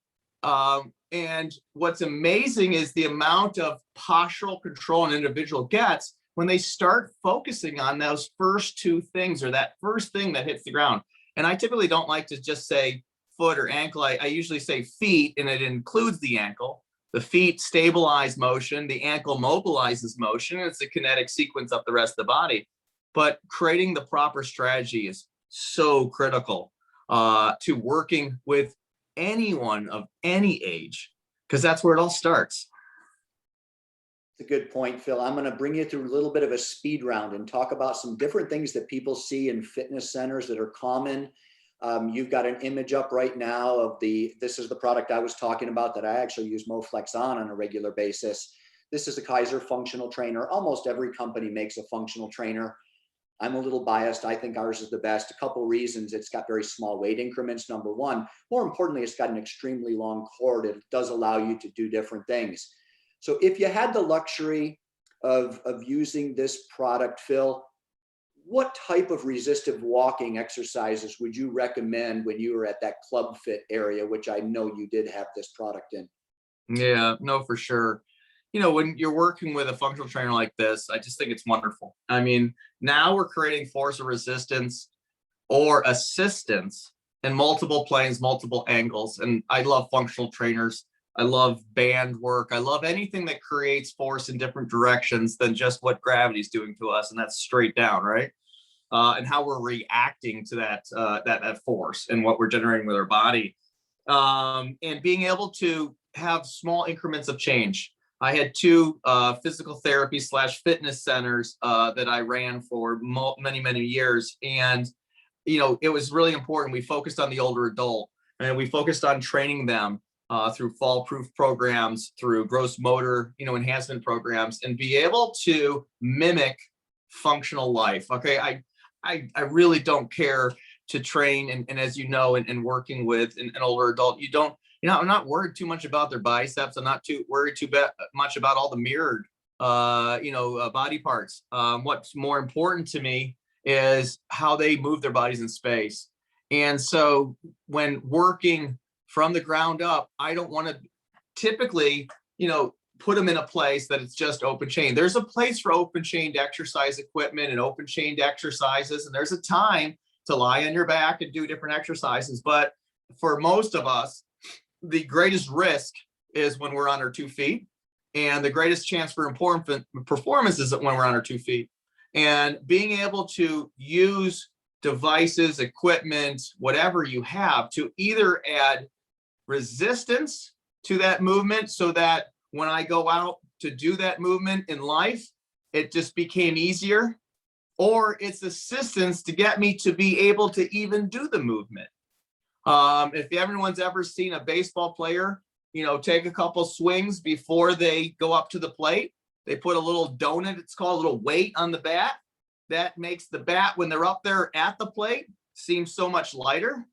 Speaker 3: And what's amazing is the amount of postural control an individual gets when they start focusing on those first two things, or that first thing that hits the ground. And I typically don't like to just say foot or ankle. I usually say feet, and it includes the ankle. The feet stabilize motion, the ankle mobilizes motion, and it's a kinetic sequence up the rest of the body. but creating the proper strategy is so critical to working with anyone of any age, because that's where it all starts.
Speaker 1: It's a good point, Phil. I'm going to bring you through a little bit of a speed round and talk about some different things that people see in fitness centers that are common. You've got an image up right now of this is the product I was talking about that I actually use Moflex on a regular basis. This is a Kaiser functional trainer. Almost every company makes a functional trainer. I'm a little biased. I think ours is the best. A couple reasons. It's got very small weight increments, number one. More importantly, it's got an extremely long cord. It does allow you to do different things. So if you had the luxury of using this product, Phil, what type of resistive walking exercises would you recommend when you were at that club fit area, which I know you did have this product in?
Speaker 3: Yeah, no, for sure. You know, when you're working with a functional trainer like this, I just think it's wonderful. I mean, now we're creating force of resistance or assistance in multiple planes, multiple angles. And I love functional trainers. I love band work. I love anything that creates force in different directions than just what gravity's doing to us, and that's straight down, right? And how we're reacting to that force and what we're generating with our body, and being able to have small increments of change. I had two physical therapy / fitness centers that I ran for many years, and it was really important. We focused on the older adult, and we focused on training them through fall-proof programs, through gross motor, enhancement programs, and be able to mimic functional life. Okay, I really don't care to train, and as you know, and working with an older adult, I'm not worried too much about their biceps. I'm not too worried much about all the mirrored, body parts. What's more important to me is how they move their bodies in space. And so when working from the ground up, I don't want to typically, put them in a place that it's just open chain. There's a place for open chained exercise equipment and open chained exercises, and there's a time to lie on your back and do different exercises. But for most of us, the greatest risk is when we're on our 2 feet, and the greatest chance for important performance is when we're on our 2 feet. And being able to use devices, equipment, whatever you have, to either add resistance to that movement so that when I go out to do that movement in life, it just became easier, or it's assistance to get me to be able to even do the movement. If everyone's ever seen a baseball player, take a couple swings before they go up to the plate, they put a little donut, it's called a little weight on the bat. That makes the bat, when they're up there at the plate, seem so much lighter.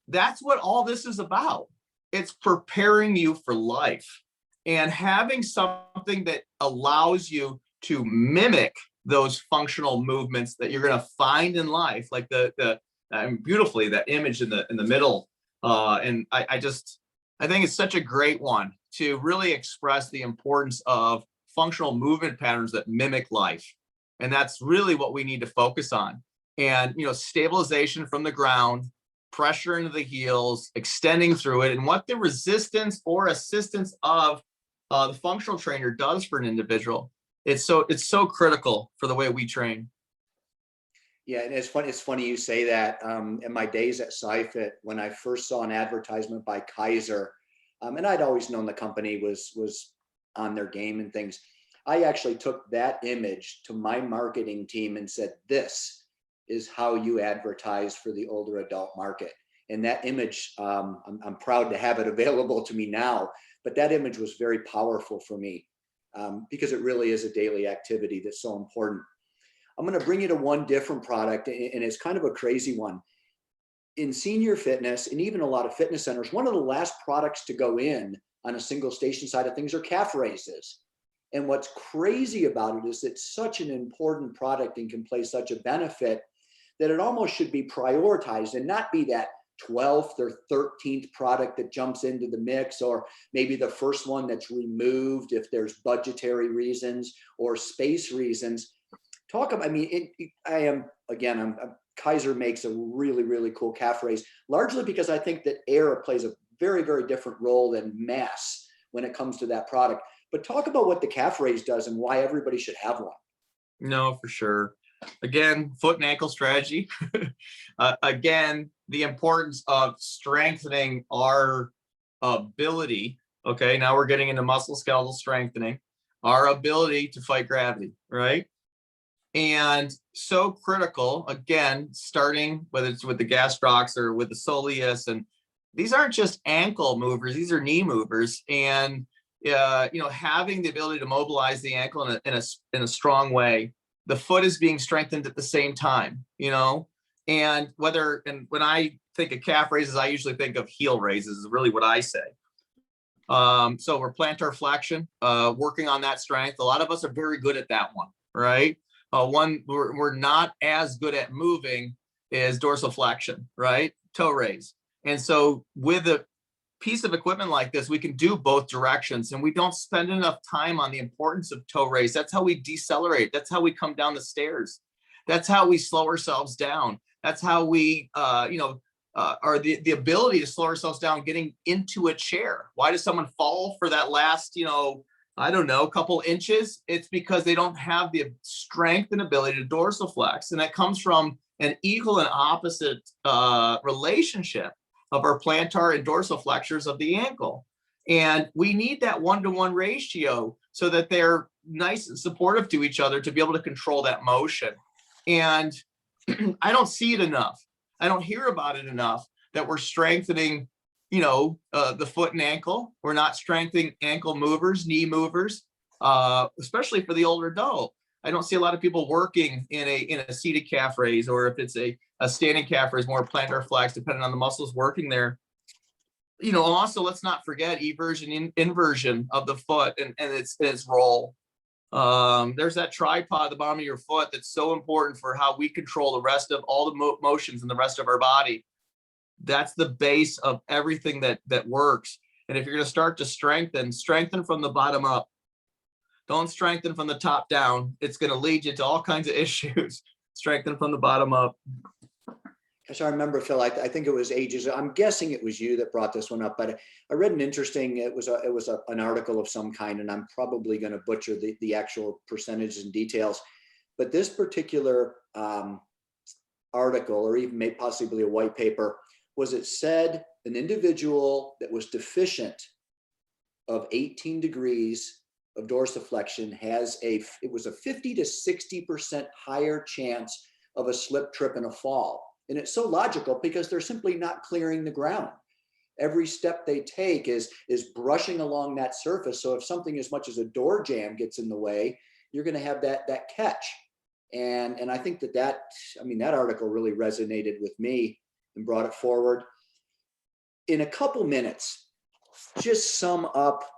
Speaker 3: That's what all this is about. It's preparing you for life, and having something that allows you to mimic those functional movements that you're going to find in life, like beautifully that image in the middle. And I think it's such a great one to really express the importance of functional movement patterns that mimic life. And that's really what we need to focus on. And, stabilization from the ground, pressure into the heels, extending through it, and what the resistance or assistance of the functional trainer does for an individual. It's so critical for the way we train.
Speaker 1: Yeah, and it's funny you say that. In my days at SciFit, when I first saw an advertisement by Kaiser, and I'd always known the company was on their game and things, I actually took that image to my marketing team and said, "This is how you advertise for the older adult market." And that image, I'm proud to have it available to me now, but that image was very powerful for me because it really is a daily activity that's so important. I'm going to bring you to one different product, and it's kind of a crazy one. In senior fitness, and even a lot of fitness centers, one of the last products to go in on a single station side of things are calf raises. And what's crazy about it is it's such an important product and can play such a benefit that it almost should be prioritized and not be that 12th or 13th product that jumps into the mix, or maybe the first one that's removed if there's budgetary reasons or space reasons. Kaiser makes a really cool calf raise, largely because I think that air plays a very different role than mass when it comes to that product. But talk about what the calf raise does and why everybody should have one.
Speaker 3: No, for sure. Again, foot and ankle strategy. Again, the importance of strengthening our ability. Okay, now we're getting into musculoskeletal strengthening, our ability to fight gravity, right? And so critical, again, starting whether it's with the gastrocs or with the soleus, and these aren't just ankle movers, these are knee movers. And having the ability to mobilize the ankle in a strong way, the foot is being strengthened at the same time, and when I think of calf raises, I usually think of heel raises is really what I say. So we're plantar flexion, working on that strength. A lot of us are very good at that one, right? One we're not as good at moving is dorsal flexion, right? Toe raise. And so with a piece of equipment like this, we can do both directions, and we don't spend enough time on the importance of toe raise. That's how we decelerate. That's how we come down the stairs. That's how we slow ourselves down. That's how we, are the ability to slow ourselves down getting into a chair. Why does someone fall for that last, I don't know, couple inches? It's because they don't have the strength and ability to dorsal flex. And that comes from an equal and opposite relationship of our plantar and dorsal flexors of the ankle. And we need that 1-to-1 ratio so that they're nice and supportive to each other to be able to control that motion. And I don't see it enough. I don't hear about it enough that we're strengthening, the foot and ankle. We're not strengthening ankle movers, knee movers, especially for the older adult. I don't see a lot of people working in a seated calf raise, or if it's a standing calf raise, more plantar flex, depending on the muscles working there. Also, let's not forget eversion, inversion of the foot and its role. There's that tripod at the bottom of your foot that's so important for how we control the rest of all the motions in the rest of our body. That's the base of everything that works. And if you're going to start to strengthen from the bottom up. Don't strengthen from the top down. It's going to lead you to all kinds of issues. Strengthen from the bottom up.
Speaker 1: Gosh, I remember, Phil, I think it was ages. I'm guessing it was you that brought this one up, but I read it was an article of some kind, and I'm probably going to butcher the actual percentages and details. But this particular article, or even possibly a white paper, it said an individual that was deficient of 18 degrees of dorsiflexion it was a 50 to 60% higher chance of a slip, trip, and a fall. And it's so logical because they're simply not clearing the ground. Every step they take is brushing along that surface. So if something as much as a door jamb gets in the way, you're going to have that catch. And I think that article really resonated with me and brought it forward. In a couple minutes, just sum up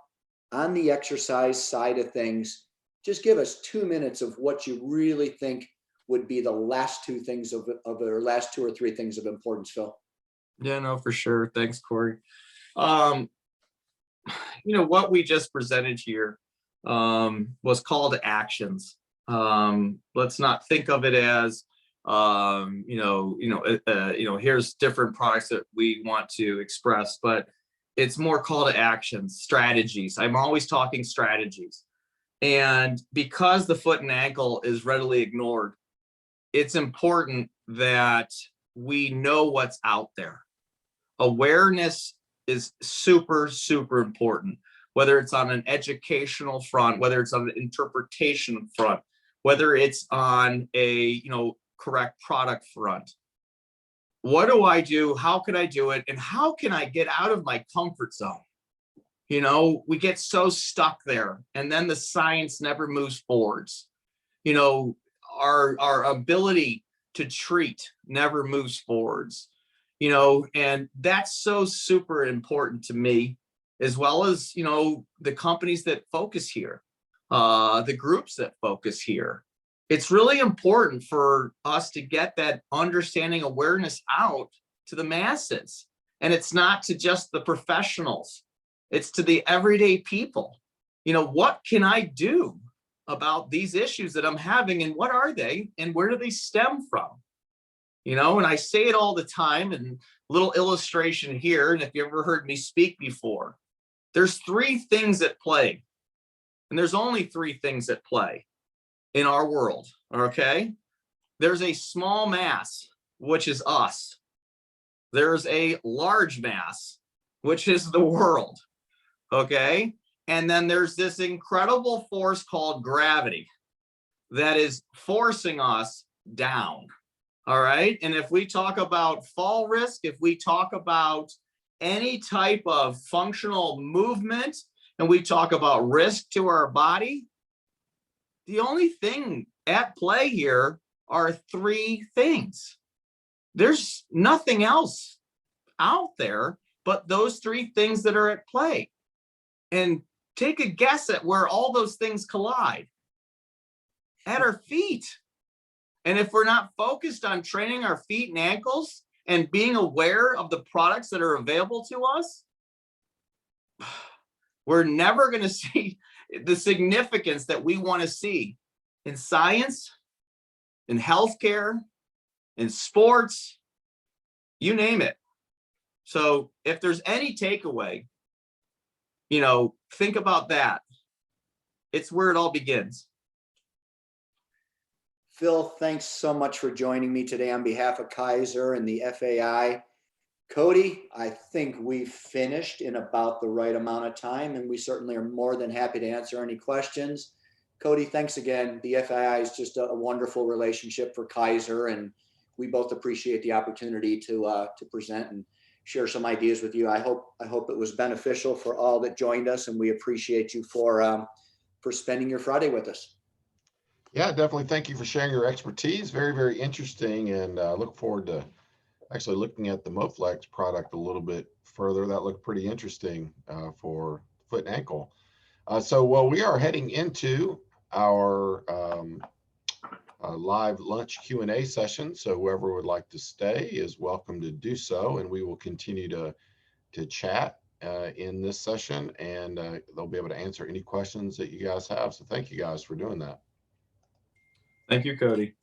Speaker 1: on the exercise side of things. Just give us 2 minutes of what you really think would be the last two things or last 2 or 3 things of importance, Phil.
Speaker 3: Yeah, no, for sure. Thanks, Corey. What we just presented here was call to actions. Let's not think of it as, here's different products that we want to express, but it's more call to actions, strategies. I'm always talking strategies. And because the foot and ankle is readily ignored, it's important that we know what's out there. Awareness is super, super important, whether it's on an educational front, whether it's on an interpretation front, whether it's on a, correct product front. What do I do? How can I do it? And how can I get out of my comfort zone? We get so stuck there, and then the science never moves forwards. Our ability to treat never moves forwards, and that's so super important to me, as well as, the companies that focus here, the groups that focus here. It's really important for us to get that understanding, awareness out to the masses. And it's not to just the professionals. It's to the everyday people. What can I do about these issues that I'm having, and what are they, and where do they stem from? And I say it all the time, and little illustration here. And if you ever heard me speak before, there's 3 things at play, and there's only 3 things at play in our world. Okay. there's a small mass, which is us. There's a large mass, which is the world. Okay. And then there's this incredible force called gravity that is forcing us down. All right. And if we talk about fall risk, if we talk about any type of functional movement, and we talk about risk to our body, the only thing at play here are three things. There's nothing else out there but those three things that are at play. And take a guess at where all those things collide. At our feet. And if we're not focused on training our feet and ankles and being aware of the products that are available to us, we're never going to see the significance that we want to see in science, in healthcare, in sports, you name it. So if there's any takeaway, you know, think about that. It's where it all begins.
Speaker 1: Phil, thanks so much for joining me today on behalf of Kaiser and the FAI. Cody, I think we've finished in about the right amount of time, and we certainly are more than happy to answer any questions. Cody, thanks again. The FAI is just a wonderful relationship for Kaiser, and we both appreciate the opportunity to present and share some ideas with you. I hope it was beneficial for all that joined us, and we appreciate you for spending your Friday with us.
Speaker 2: Yeah, definitely. Thank you for sharing your expertise. Very, very interesting, and look forward to actually looking at the Moflex product a little bit further. That looked pretty interesting for foot and ankle. Well, we are heading into our live lunch Q&A session. So whoever would like to stay is welcome to do so, and we will continue to chat in this session, and they'll be able to answer any questions that you guys have. So thank you guys for doing that.
Speaker 3: Thank you, Cody.